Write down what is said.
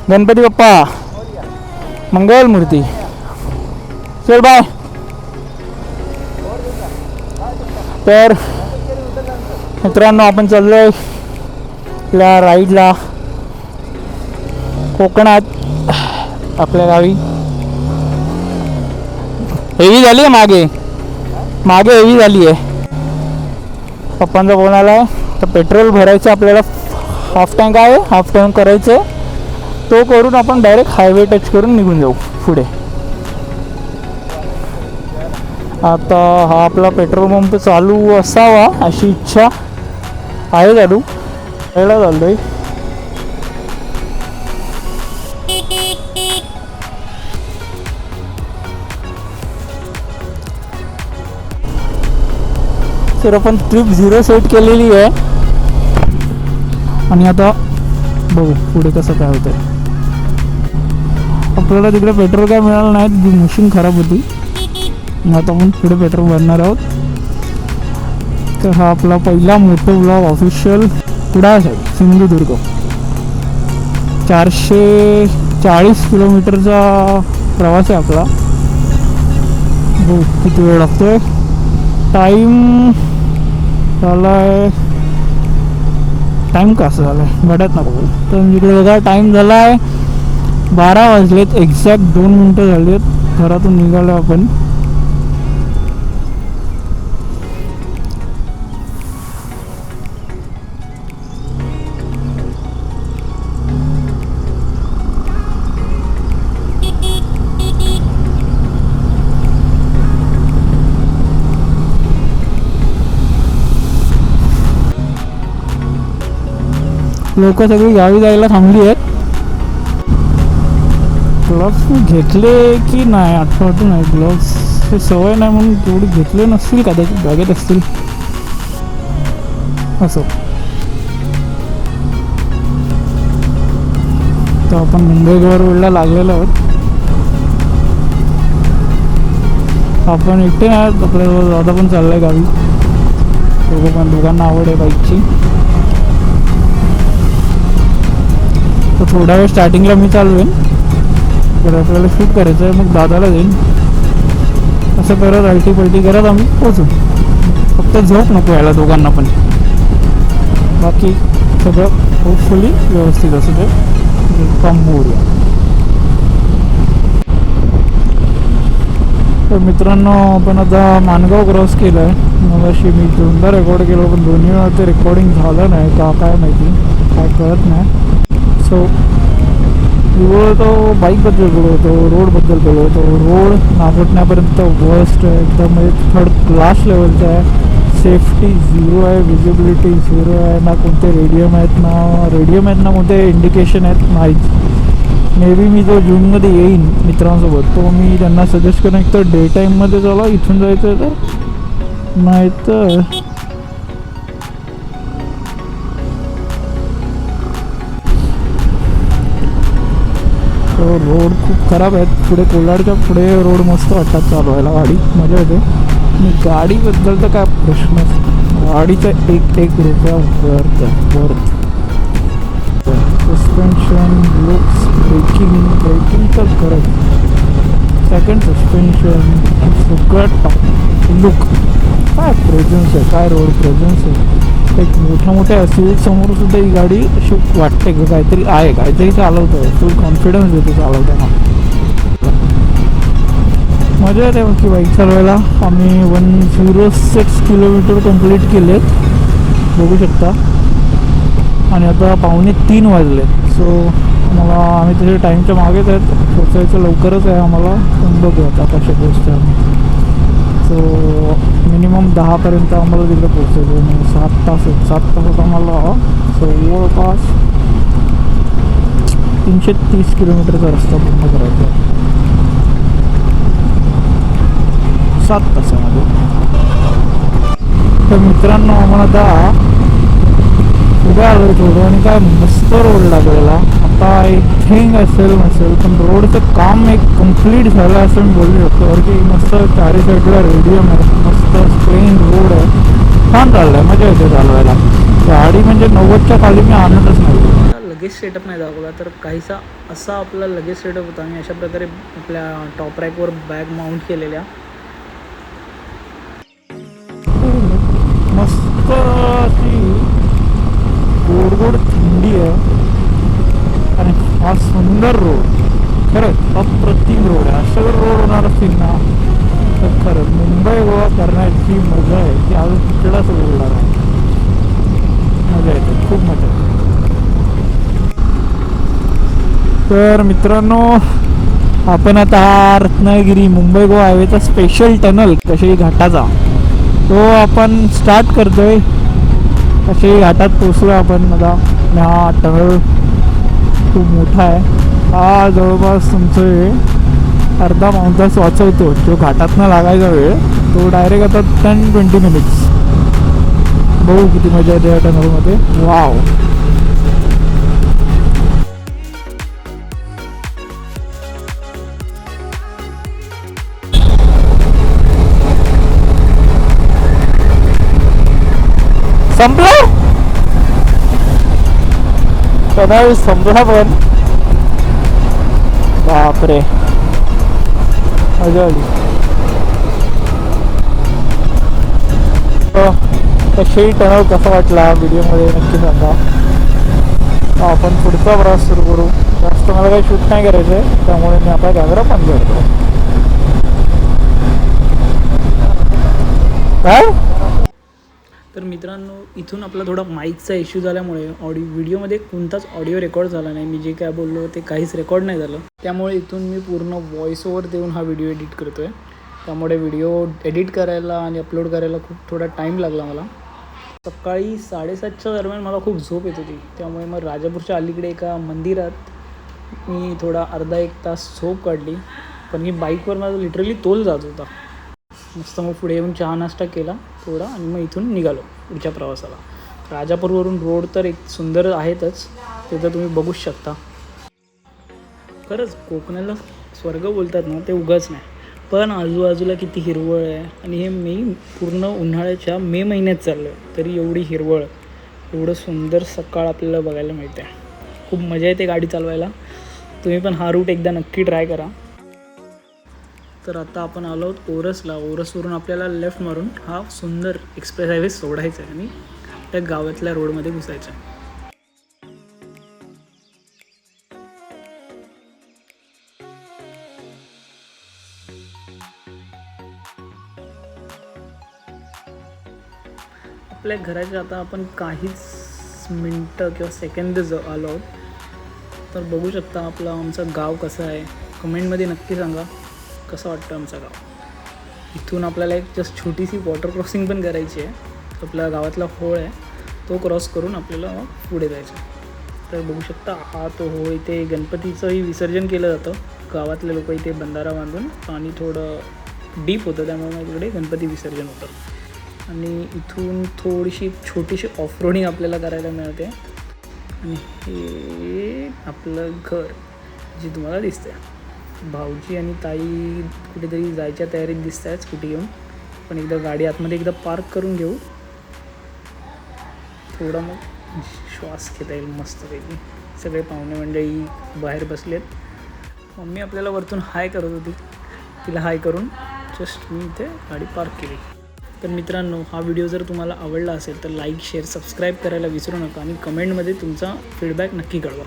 गणपती बाप्पा मंगल मूर्ती. चल बाय. तर मित्रांनो आपण चाललोय आपल्या राईडला कोकणात आपल्या गावी. हेवी झाली आहे मागे हेवी झाली आहे. पप्पांचा फोन आला आहे तर पेट्रोल भरायचं आपल्याला. हाफ टँक आहे, हाफ टँक करायचं. तो करून आपण डायरेक्ट हायवे टच करून निघून जाऊ पुढे. आता हा आपला पेट्रोल पंप चालू असावा अशी इच्छा आहे. चालू यायला चाललोय. तर आपण ट्रिप 0 सेट केलेली आहे आणि आता बघू पुढे कसं काय होतंय. आपल्याला तिकडे पेट्रोल काय मिळालं नाही, जी मशीन खराब होती. आता आपण पुढे पेट्रोल भरणार आहोत. तर हा आपला पहिला मोठो blog official Kudal side Sindhudurg. 440 किलोमीटरचा प्रवास आहे आपला. बघू किती वेळ लागतोय. टाईम झाला आहे. टाईम कसं झाला आहे गड्यात ना बघू. तर इकडे बघा टाईम झाला आहे 12 वाजलेत. एक्झॅक्ट 2 मिनटं झाली आहेत घरातून निघालो आपण. लोक सगळी गावी जायला थांबली आहेत. ग्लोव्स मी घेतले की नाही आठवत नाही. ग्लोव्स हे सवय नाही म्हणून तेवढी घेतले नसतील, कदाचित बॅगेत असतील असं. तर आपण मुंबई रोडला लागलेलो आहोत. आपण एकटे नाही आहोत, आपल्याजवळ दादा पण चाललाय गावी. दोघांना आवड आहे बाईकची. तर थोड्या वेळ स्टार्टिंगला मी चालवेन, तर आपल्याला शूट करायचं आहे, मग दादाला देईन. असं करत अल्टी पलटी करत आम्ही पोचू. फक्त झोप नको यायला दोघांना पण. बाकी सगळं होपफुली व्यवस्थित असू दे. काम होऊया. तर मित्रांनो आपण आता माणगाव क्रॉस केलं आहे. मग अशी मी 2दा रेकॉर्ड केलं पण दोन्ही वेळा ते रेकॉर्डिंग झालं नाही का काय माहिती, काय कळत नाही. सो बोलतो बाईकबद्दल बोलवतो, रोडबद्दल बोलवतो. रोड नागोठण्यापर्यंत वर्स्ट आहे एकदम, म्हणजे 3rd क्लास लेवलचा आहे. सेफ्टी 0 आहे, विजिबिलिटी 0 आहे. ना कोणते रेडियम आहेत ना कोणते इंडिकेशन आहेत, नाहीच. मे बी मी जो जूनमध्ये येईन मित्रांसोबत तो मी त्यांना सजेस्ट करेन एक तर डे टाईममध्ये चला इथून जायचं आहे तर, नाही तर रोड खूप खराब आहेत. पुढे कोलाडच्या पुढे रोड मस्त वाटतात चालवायला, गाडी मजा येते. आणि गाडीबद्दल तर काय प्रश्नच, गाडीचा एक रुपया वर्थ. सस्पेन्शन लुक्स, ब्रेकिंग तर खरंच. सेकंड सस्पेन्शन सगळं टॉप. लुक काय प्रेझन्स आहे, काय रोड प्रेझन्स आहे. एक मोठ्या सिविक समोर सुद्धा ही गाडी अशी वाटते की काहीतरी आहे, काहीतरी चालवतं आहे. फुल कॉन्फिडन्स देते चालवताना. मजा येते की बाईक चालवायला. आम्ही 106 किलोमीटर कंप्लीट केलेत बघू शकता. आणि आता 2:45 वाजलेत. सो आम्ही तसे टाईमच्या मागेच आहेत, पोचायचं लवकरच आहे आम्हाला. पण बघू आता कशा पोचतो आम्ही. सो मिनिमम 10पर्यंत आम्हाला तिकडे पोचायचं आहे. 7 तास आहेत, 7 तासात आम्हाला जवळपास 330 किलोमीटरचा रस्ता पूर्ण करायचा आहे 7 तासामध्ये. तर मित्रांनो आम्हाला आता पुढे आलो थोडं आणि काय मस्त रोड लागलेला. आता आय थिंक असेल नसेल पण रोडचं काम एक कम्प्लीट झालं असं मी बोलू शकतो. की मस्त चारी साईडला रेडियम आहे, मस्त प्लेन रोड आहे, छान चाललं आहे, मजा येते चालवायला. गाडी म्हणजे 90च्या खाली मी आणतच नाही. लगेच सेटअप नाही दाखवला, तर काहीसा असा आपला लगेच सेटअप होता. आणि अशा प्रकारे आपल्या टॉप रॅकवर बॅग माउंट केलेल्या. मस्त अशी गोड गोड थंडी आहे आणि हा सुंदर रोड, खरंच अप्रतिम रोड आहे. असं जर रोड होणार असतील ना तर खरंच मुंबई गोवा करण्याची मजा आहे ती अजून तिकडेच बोलणार आहे. मजा येते, खूप मजा येते. तर मित्रांनो, आपण आता हा रत्नागिरी मुंबई गोवा हायवेचा स्पेशल टनल कशी घाटाचा तो आपण स्टार्ट करतोय. कशी घाटात पोचलो आपण आता. हा टनल खूप मोठा आहे. हा जवळपास तुमचं अर्धा पाऊण तास वाचवतो. जो घाटातनं लागायचा वेळ तो डायरेक्ट आता 10-20 मिनिट्स. बघू किती मजा येते या टनलमध्ये. वाव. संपला टनल, संपला पण. बापरे, मजा आली. कशी टनल कसा वाटला व्हिडिओमध्ये नक्की सांगा. आपण पुढचा प्रवास सुरू करू. जास्त मला काही शूट नाही करायचं आहे, त्यामुळे मी आता कॅमेरा बंद करतो. काय तर मित्रांनो, इथून आपला थोडा माईकचा इश्यू झाल्यामुळे व्हिडिओमध्ये कोणताच ऑडिओ रेकॉर्ड झाला नाही. मी जे काय बोललो ते काहीच रेकॉर्ड नाही झालं. त्यामुळे इथून मी पूर्ण व्हॉइस ओव्हर देऊन हा व्हिडिओ एडिट करतो आहे. त्यामुळे व्हिडिओ एडिट करायला आणि अपलोड करायला खूप थोडा टाईम लागला मला. सकाळी 7:30च्या दरम्यान मला खूप झोप येत होती. त्यामुळे मग राजापूरच्या अलीकडे एका मंदिरात मी थोडा अर्धा-1 तास झोप काढली. पण मी बाईकवर माझा लिटरली तोल जात होता. मस्त मग पुढे येऊन चहा नाश्ता केला थोडा आणि मग इथून निघालो पुढच्या प्रवासाला. राजापूरवरून रोड तर एक सुंदर आहेतच, ते तर तुम्ही बघूच शकता. खरंच कोकणाला स्वर्ग बोलतात ना, ते उगाच नाही. पण आजूबाजूला किती हिरवळ आहे. आणि हे मी पूर्ण उन्हाळ्याच्या मे महिन्यात चाललो आहे, तरी एवढी हिरवळ, एवढं सुंदर सकाळ आपल्याला बघायला मिळते. खूप मजा येते गाडी चालवायला. तुम्ही पण हा रूट एकदा नक्की ट्राय करा. तर आता आपण आलो आहोत ओरसला. ओरसवरून आपल्याला लेफ्ट मारून हा सुंदर एक्सप्रेस हायवे सोडायचा आहे आणि त्या गावातल्या रोडमध्ये घुसायचं आहे. आपल्या घराच्या आता आपण काहीच मिनटं किंवा सेकंद आलो आहोत. तर बघू शकता आमचं गाव कसं आहे. कमेंटमध्ये नक्की सांगा कसं वाटतं आमचं गाव. इथून आपल्याला एक जस्ट छोटीशी वॉटर क्रॉसिंग पण करायची आहे. आपल्या गावातला होळ आहे, तो क्रॉस करून आपल्याला मग पुढे जायचं. तर बघू शकता हा तो होळ. इथे गणपतीचंही विसर्जन केलं जातं. गावातले लोक इथे बंधारा बांधून, पाणी थोडं डीप होतं त्यामुळे मग इकडे गणपती विसर्जन होतं. आणि इथून थोडीशी छोटीशी ऑफरोडिंग आपल्याला करायला मिळते. आणि हे आपलं घर जे तुम्हाला दिसतंय. भाऊजी आणि ताई कुठेतरी जायच्या तयारीत दिसत आहेत स्कूटी घेऊन. पण एकदा गाडी आतमध्ये एकदा पार्क करून घेऊ, थोडा मग श्वास घेता येईल मस्तपैकी. सगळे पाहुणे मंडळी बाहेर बसलेत. मम्मी आपल्याला वरतून हाय करत होती, तिला हाय करून जस्ट मी इथे गाडी पार्क केली. तर मित्रांनो, हा व्हिडिओ जर तुम्हाला आवडला असेल तर लाईक, शेअर, सबस्क्राईब करायला विसरू नका आणि कमेंटमध्ये तुमचा फीडबॅक नक्की कळवा.